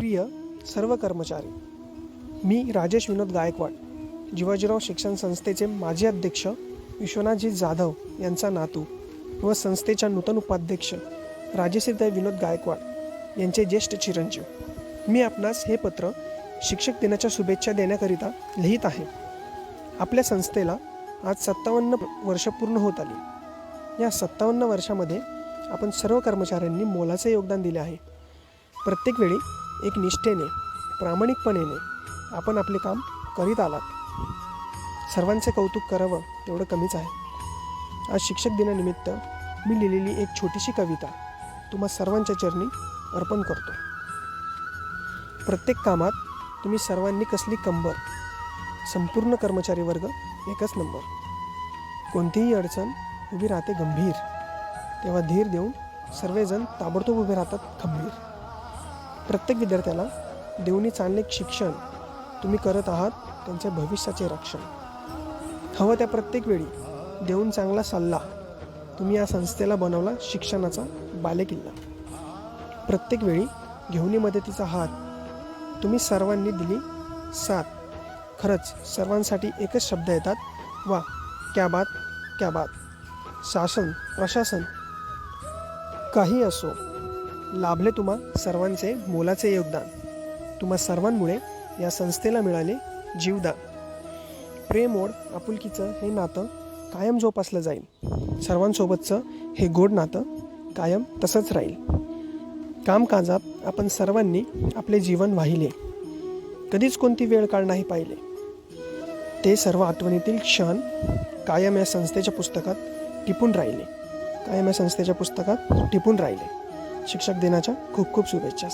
प्रिय सर्व कर्मचारी, मी राजेश विनोद गायकवाड, जिवाजीराव शिक्षण संस्थेचे माजी अध्यक्ष विश्वनाथजी जाधव यांचा नातू व संस्थेच्या नूतन उपाध्यक्ष राजेश्रीताई विनोद गायकवाड यांचे ज्येष्ठ चिरंजीव. मी आपणास हे पत्र शिक्षक दिनाच्या शुभेच्छा देण्याकरिता लिहित आहे. आपल्या संस्थेला आज 57 वर्ष पूर्ण होत आली. या 57 वर्षामध्ये आपण सर्व कर्मचाऱ्यांनी मोलाचे योगदान दिले आहे. प्रत्येक वेळी एक निष्ठेने, प्रामाणिकपणेने आपण आपले काम करीत आलात. सर्वांचे कौतुक करावं तेवढं कमीच आहे. आज शिक्षक दिनानिमित्त मी लिहिलेली एक छोटीशी कविता तुम्हा सर्वांच्या चरणी अर्पण करतो. प्रत्येक कामात तुम्ही सर्वांनी कसली कंबर, संपूर्ण कर्मचारी वर्ग एकच नंबर. कोणतीही अडचण उभी राहते गंभीर, तेव्हा धीर देऊन सर्वजण ताबडतोब उभे राहतात खंबीर. प्रत्येक विद्यार्थ्याला देऊनी चांगले शिक्षण तुम्ही करत आहात त्यांच्या भविष्याचे रक्षण. हवं त्या प्रत्येक वेळी देऊन चांगला सल्ला तुम्ही या संस्थेला बनवला शिक्षणाचा बालेकिल्ला. प्रत्येक वेळी घेऊनी मदतीचा हात तुम्ही सर्वांनी दिली साथ. खरंच सर्वांसाठी एकच शब्द येतात, वा क्या बात क्या बात. शासन प्रशासन काही असो, लाभले तुम्हा सर्वांचे मोलाचे योगदान. तुम्हा सर्वांमुळे या संस्थेला मिळाले जीवदान. प्रेम ओढ आपुलकीचं हे नातं कायम जोपासलं जाईल. सर्वांसोबतचं हे गोड नातं कायम तसंच राहील. कामकाजात आपण सर्वांनी आपले जीवन वाहिले, कधीच कोणती वेळ काळ नाही पाहिले. ते सर्व आठवणीतील क्षण कायम या संस्थेच्या पुस्तकात टिपून राहिले. कायम या संस्थेच्या पुस्तकात टिपून राहिले. शिक्षक दिनाच्या खूप खूप शुभेच्छा.